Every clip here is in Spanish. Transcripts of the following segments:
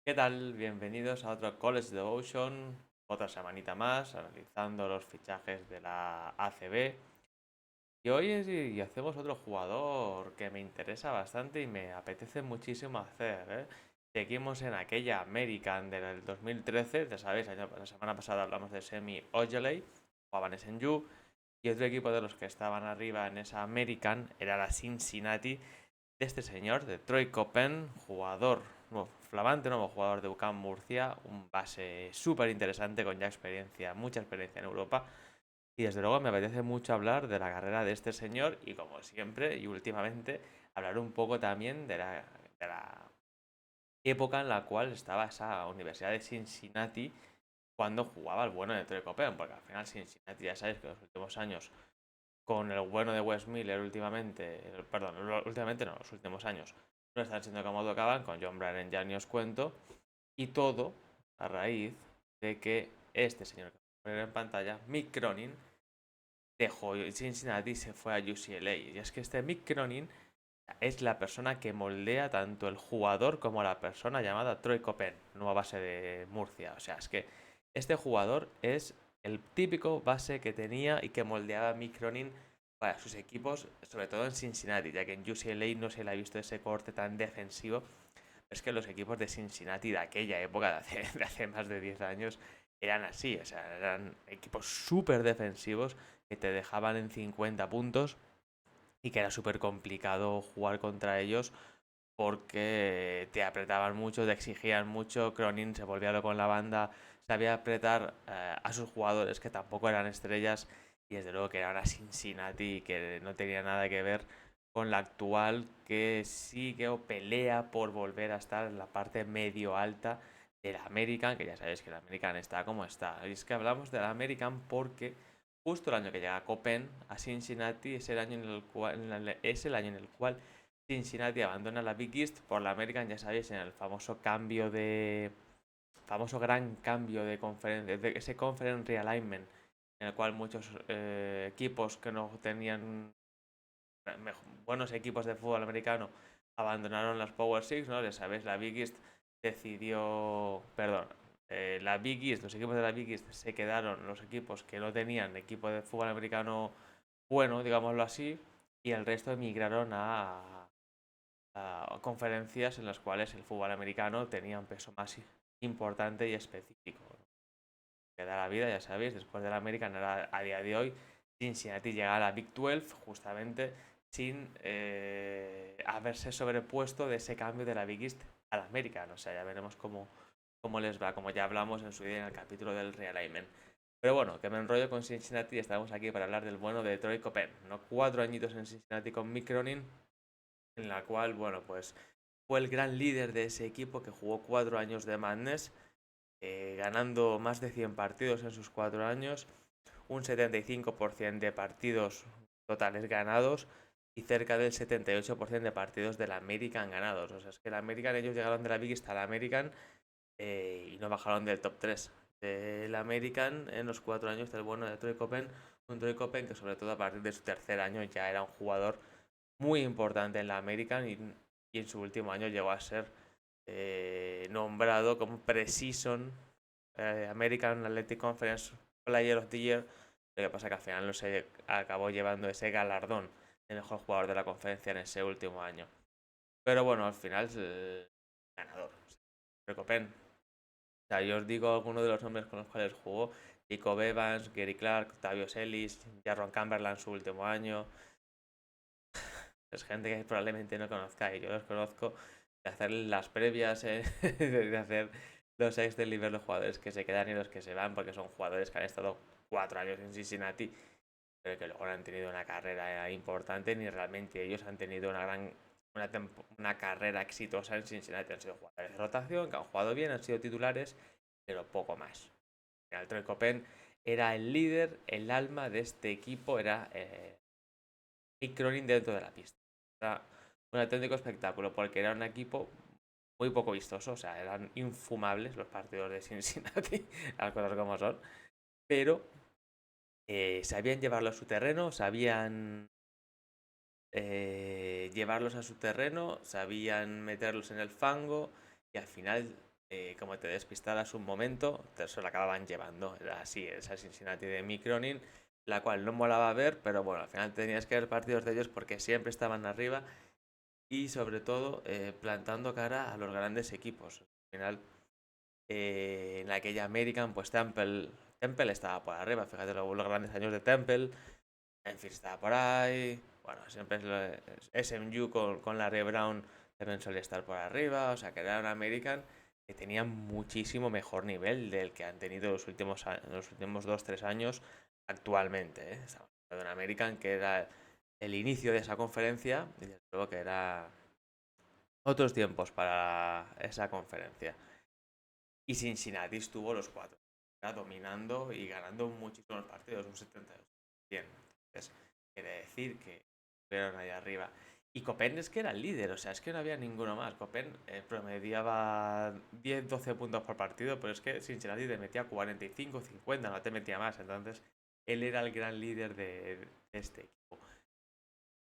¿Qué tal? Bienvenidos a otro College Devotion, otra semanita más, analizando los fichajes de la ACB. Y hacemos otro jugador que me interesa bastante y me apetece muchísimo hacer, ¿eh? Seguimos en aquella American del 2013, ya sabéis, la semana pasada hablamos de Semi Ojeley, jugaban en SNU, y otro equipo de los que estaban arriba en esa American era la Cincinnati de este señor, de Troy Coppen, jugador, flamante nuevo jugador de UCAM Murcia, un base súper interesante con ya experiencia, mucha experiencia en Europa. Y desde luego me apetece mucho hablar de la carrera de este señor y como siempre y últimamente hablar un poco también de la época en la cual estaba esa Universidad de Cincinnati cuando jugaba el bueno de Troy Coppen, porque al final Cincinnati ya sabéis que en los últimos años con el bueno de Wes Miller últimamente, perdón, últimamente no, los últimos años, no están siendo como tocaban, con John Brennan ya ni os cuento, y todo a raíz de que este señor que poner en pantalla, Mick Cronin, dejó Cincinnati y se fue a UCLA. Y es que este Mick Cronin es la persona que moldea tanto el jugador como la persona llamada Troy Coppen, nueva base de Murcia. O sea, es que este jugador es el típico base que tenía y que moldeaba Mick Cronin para sus equipos, sobre todo en Cincinnati, ya que en UCLA no se le ha visto ese corte tan defensivo. Es que los equipos de Cincinnati de aquella época, de hace más de 10 años, eran así. O sea, eran equipos súper defensivos que te dejaban en 50 puntos y que era súper complicado jugar contra ellos porque te apretaban mucho, te exigían mucho. Cronin se volvía loco con la banda, sabía apretar a sus jugadores que tampoco eran estrellas y desde luego que era una Cincinnati que no tenía nada que ver con la actual que sigue o pelea por volver a estar en la parte medio alta del American, que ya sabéis que el American está como está. Y es que hablamos del American porque justo el año que llega Copen a Cincinnati es el año en el cual Cincinnati abandona la Big East por la American, ya sabéis, en el famoso gran cambio de conferencia, de ese conference realignment, en el cual muchos equipos que no tenían buenos equipos de fútbol americano abandonaron las Power Six, ¿no? Ya sabéis, la Big East decidió, perdón, la Big East, los equipos de la Big East se quedaron los equipos que no tenían equipo de fútbol americano bueno, digámoslo así, y el resto emigraron a conferencias en las cuales el fútbol americano tenía un peso más importante y específico. Que da la vida, ya sabéis, después de la American a día de hoy, Cincinnati llega a la Big 12 justamente sin haberse sobrepuesto de ese cambio de la Big East a la American. O sea, ya veremos cómo les va, como ya hablamos en su día en el capítulo del realignment. Pero bueno, que me enrollo con Cincinnati y estamos aquí para hablar del bueno de Troy Coppen. ¿No? 4 añitos en Cincinnati con Mick Cronin, en la cual, bueno, pues fue el gran líder de ese equipo que jugó 4 años de Madness, ganando más de 100 partidos en sus 4 años, un 75% de partidos totales ganados y cerca del 78% de partidos de la American ganados. O sea, es que la American, ellos llegaron de la Big East a la American y no bajaron del top 3 del American en los 4 años del bueno de Troy Coppen. Un Troy Coppen que sobre todo a partir de su tercer año ya era un jugador muy importante en la American y en su último año llegó a ser nombrado como Precision American Athletic Conference Player of the Year. Lo que pasa es que al final no se acabó llevando ese galardón de mejor jugador de la conferencia en ese último año. Pero bueno, al final es el ganador. Recopen. O sea, yo os digo algunos de los nombres con los cuales jugó. Jacob Evans, Gary Clark, Octavio Ellis, Jarron Cumberland en su último año. Es gente que probablemente no conozcáis. Yo los conozco de hacer las previas, de hacer los ex del nivel de jugadores que se quedan y los que se van, porque son jugadores que han estado 4 años en Cincinnati, pero que luego no han tenido una carrera importante, ni realmente ellos han tenido una carrera exitosa en Cincinnati. Han sido jugadores de rotación, que han jugado bien, han sido titulares, pero poco más. El Troy Coppen era el líder, el alma de este equipo, era Mick Cronin dentro de la pista. Era un auténtico espectáculo porque era un equipo muy poco vistoso, o sea, eran infumables los partidos de Cincinnati, las cosas como son, pero sabían llevarlo a su terreno, sabían llevarlos a su terreno, sabían meterlos en el fango y al final como te despistaras un momento, se lo acababan llevando. Era así, esa Cincinnati de Mick Cronin, la cual no molaba ver, pero bueno, al final tenías que ver partidos de ellos porque siempre estaban arriba y sobre todo plantando cara a los grandes equipos. Al final, en aquella American, pues Temple estaba por arriba, fíjate los grandes años de Temple, Memphis estaba por ahí, bueno, siempre SMU con Larry Brown también solía estar por arriba, o sea que era un American que tenía muchísimo mejor nivel del que han tenido los últimos 2-3 años actualmente. Estamos hablando de un American que era el inicio de esa conferencia y desde luego que era otros tiempos para esa conferencia. Y Cincinnati estuvo los 4, dominando y ganando muchísimos partidos, un 72%. Entonces, quiere decir que estuvieron ahí arriba. Y Copen es que era el líder, o sea, es que no había ninguno más. Copen promediaba 10-12 puntos por partido, pero es que Cincinnati te metía 45-50, no te metía más. Entonces, él era el gran líder de este equipo.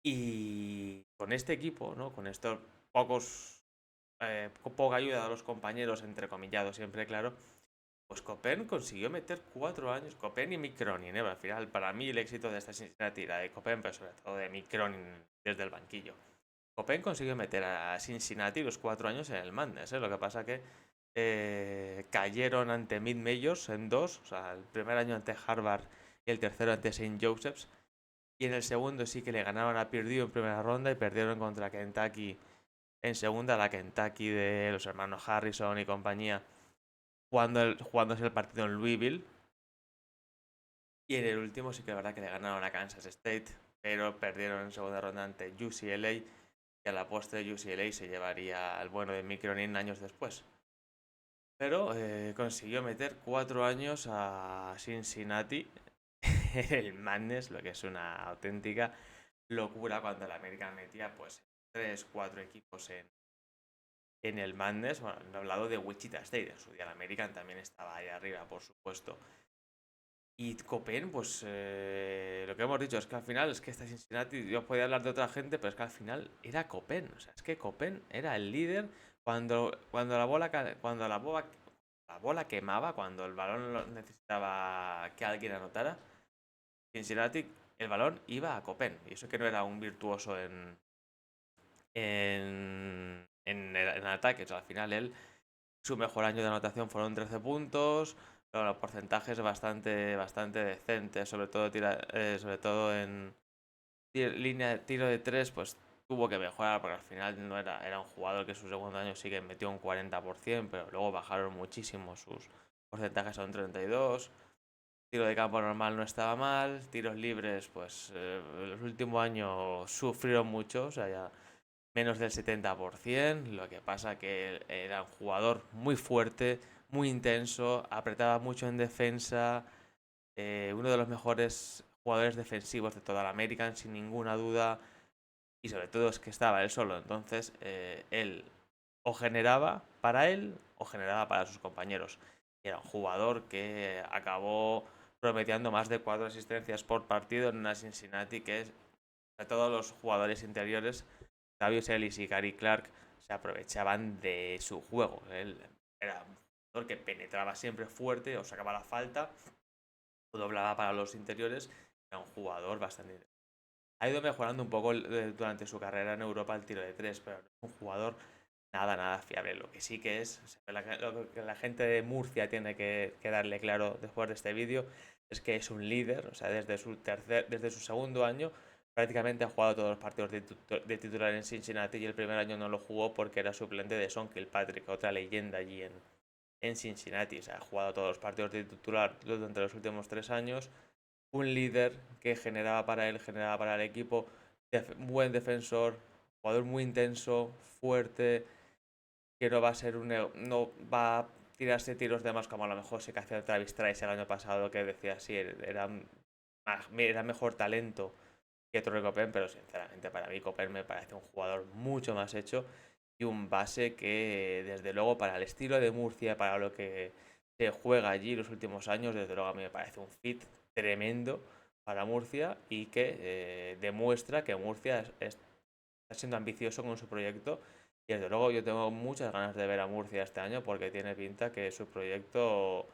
Y con este equipo, ¿no? Con estos poca ayuda de los compañeros, entrecomillados siempre, claro, pues Copen consiguió meter 4 años, Copen y Mick Cronin, al final para mí el éxito de esta Cincinnati era de Copen, pero sobre todo de Mick Cronin desde el banquillo. Copen consiguió meter a Cincinnati los 4 años en el Madness, lo que pasa que cayeron ante Mid Majors en dos, o sea, el primer año ante Harvard y el tercero ante St. Joseph's, y en el segundo sí que le ganaron a Purdue en primera ronda y perdieron contra Kentucky en segunda, la Kentucky de los hermanos Harrison y compañía, jugándose el partido en Louisville. Y en el último sí que es verdad que le ganaron a Kansas State, pero perdieron en segunda ronda ante UCLA, y a la postre UCLA se llevaría al bueno de Mick Cronin años después. Pero consiguió meter 4 años a Cincinnati en el Madness, lo que es una auténtica locura cuando la América metía pues 3-4 equipos en el Madness. Bueno, he hablado de Wichita State, en su día el American también estaba ahí arriba, por supuesto. Y Copen, pues lo que hemos dicho es que al final es que esta Cincinnati, yo podía hablar de otra gente, pero es que al final era Copen. O sea, es que Copen era el líder cuando la bola quemaba, cuando el balón necesitaba que alguien anotara. Cincinnati, el balón iba a Copen. Y eso que no era un virtuoso en ataque. O sea, al final su mejor año de anotación fueron 13 puntos. Pero los porcentajes bastante decentes, sobre todo en línea de tiro de 3, pues tuvo que mejorar porque al final no era un jugador que su segundo año sí que metió un 40%, pero luego bajaron muchísimo sus porcentajes a un 32%. Tiro de campo normal no estaba mal, tiros libres, pues el último año sufrieron mucho, o sea, ya menos del 70%, lo que pasa que era un jugador muy fuerte, muy intenso, apretaba mucho en defensa, uno de los mejores jugadores defensivos de toda la American, sin ninguna duda, y sobre todo es que estaba él solo, entonces él o generaba para él o generaba para sus compañeros. Y era un jugador que acabó prometiendo más de 4 asistencias por partido en una Cincinnati que es, de todos los jugadores interiores, Davius Ellis y Gary Clark se aprovechaban de su juego. Él era un jugador que penetraba siempre fuerte o sacaba la falta o doblaba para los interiores. Era un jugador bastante... Ha ido mejorando un poco durante su carrera en Europa el tiro de 3, pero no es un jugador nada fiable. Lo que sí que es, lo que la gente de Murcia tiene que darle claro después de este vídeo, es que es un líder. O sea, desde su segundo año prácticamente ha jugado todos los partidos de titular en Cincinnati, y el primer año no lo jugó porque era suplente de Son Kilpatrick, otra leyenda allí en Cincinnati. O sea, ha jugado todos los partidos de titular durante los últimos 3 años. Un líder que generaba para el equipo, buen defensor, jugador muy intenso, fuerte, que no va a ser no va a tirarse tiros de más como a lo mejor se que hacía Travis Trice el año pasado, que decía sí, era mejor talento que Torrey Copen, pero sinceramente para mí Copen me parece un jugador mucho más hecho y un base que desde luego para el estilo de Murcia, para lo que se juega allí los últimos años, desde luego a mí me parece un fit tremendo para Murcia y que demuestra que Murcia está siendo ambicioso con su proyecto Y desde luego yo tengo muchas ganas de ver a Murcia este año porque tiene pinta que su proyecto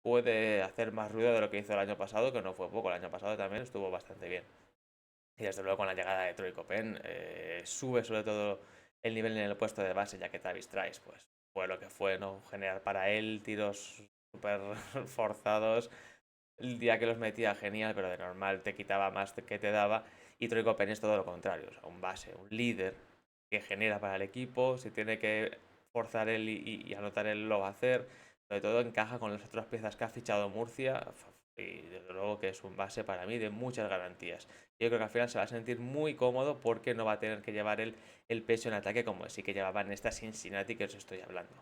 puede hacer más ruido de lo que hizo el año pasado, que no fue poco. El año pasado también estuvo bastante bien. Y desde luego con la llegada de Troy Copen sube sobre todo el nivel en el puesto de base, ya que Travis Trice pues fue lo que fue, ¿no? Generar para él tiros súper forzados. El día que los metía genial, pero de normal te quitaba más que te daba. Y Troy Copen es todo lo contrario, o sea, un base, un líder que genera para el equipo, si tiene que forzar él y anotar él lo va a hacer. Sobre todo encaja con las otras piezas que ha fichado Murcia y desde luego que es un base para mí de muchas garantías. Yo creo que al final se va a sentir muy cómodo porque no va a tener que llevar el peso en ataque como sí que llevaba en esta Cincinnati que os estoy hablando.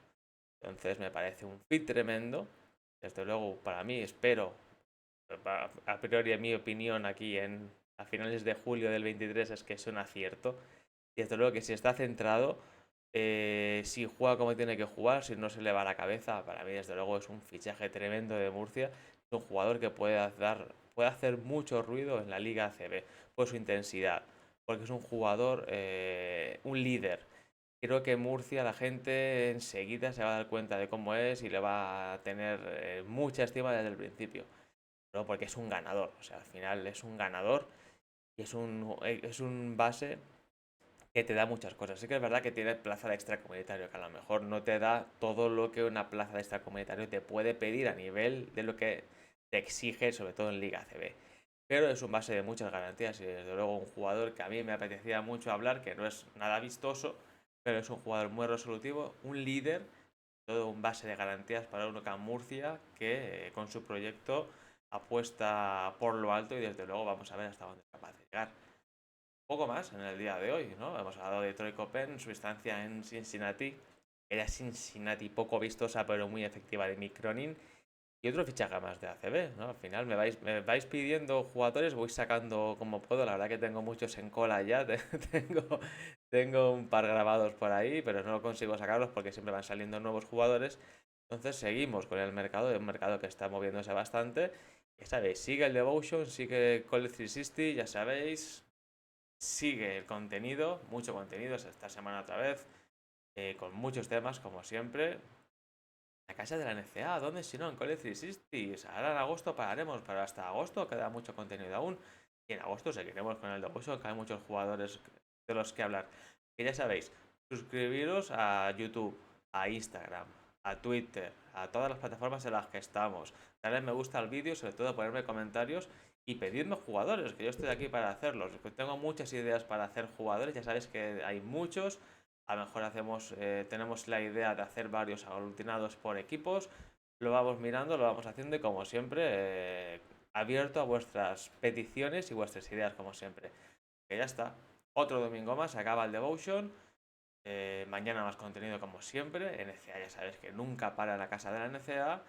Entonces me parece un fit tremendo. Desde luego, para mí, espero, a priori en mi opinión aquí a finales de julio del 23 es que es un acierto. Y desde luego que si está centrado, si juega como tiene que jugar, si no se le va la cabeza, para mí desde luego es un fichaje tremendo de Murcia. Es un jugador que puede hacer mucho ruido en la Liga ACB por su intensidad, porque es un jugador, un líder. Creo que Murcia la gente enseguida se va a dar cuenta de cómo es y le va a tener mucha estima desde el principio. ¿No? Porque es un ganador, o sea, al final es un ganador y es un base que te da muchas cosas. Sí que es verdad que tiene plaza de extracomunitario, que a lo mejor no te da todo lo que una plaza de extracomunitario te puede pedir a nivel de lo que te exige, sobre todo en Liga CB. Pero es un base de muchas garantías y desde luego un jugador que a mí me apetecía mucho hablar, que no es nada vistoso, pero es un jugador muy resolutivo, un líder, todo un base de garantías para un UCAM Murcia que con su proyecto apuesta por lo alto y desde luego vamos a ver hasta dónde es capaz de llegar. Poco más en el día de hoy, ¿no? Hemos hablado de Troy Copen, su estancia en Cincinnati. Era Cincinnati poco vistosa pero muy efectiva de Mick Cronin. Y otro fichaje más de ACB, ¿no? Al final me vais pidiendo jugadores, voy sacando como puedo. La verdad que tengo muchos en cola ya. Tengo un par grabados por ahí, pero no consigo sacarlos porque siempre van saliendo nuevos jugadores. Entonces seguimos con el mercado, un mercado que está moviéndose bastante. Ya sabéis, sigue el Devotion, sigue Call 360, ya sabéis, sigue el contenido, mucho contenido esta semana otra vez, con muchos temas como siempre. La casa de la NCA, ¿dónde si no? En College 360. Ahora en agosto pararemos, pero hasta agosto queda mucho contenido aún. Y en agosto seguiremos con el Devotion, que hay muchos jugadores de los que hablar. Que ya sabéis, suscribiros a YouTube, a Instagram, a Twitter, a todas las plataformas en las que estamos. Darle me gusta al vídeo, sobre todo ponerme comentarios y pedirme jugadores, que yo estoy aquí para hacerlos. Tengo muchas ideas para hacer jugadores, ya sabéis que hay muchos. A lo mejor tenemos la idea de hacer varios aglutinados por equipos. Lo vamos mirando, lo vamos haciendo y como siempre, abierto a vuestras peticiones y vuestras ideas como siempre. Que ya está. Otro domingo más, acaba el Devotion. Mañana más contenido como siempre. NCA ya sabes que nunca para en la casa de la NCA.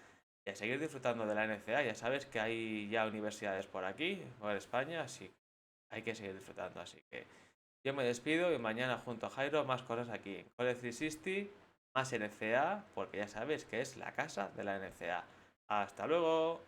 Y a seguir disfrutando de la NCA. Ya sabes que hay ya universidades por aquí, por España, así que hay que seguir disfrutando. Así que yo me despido y mañana junto a Jairo más cosas aquí en Cole 360, más NCA, porque ya sabes que es la casa de la NCA. Hasta luego.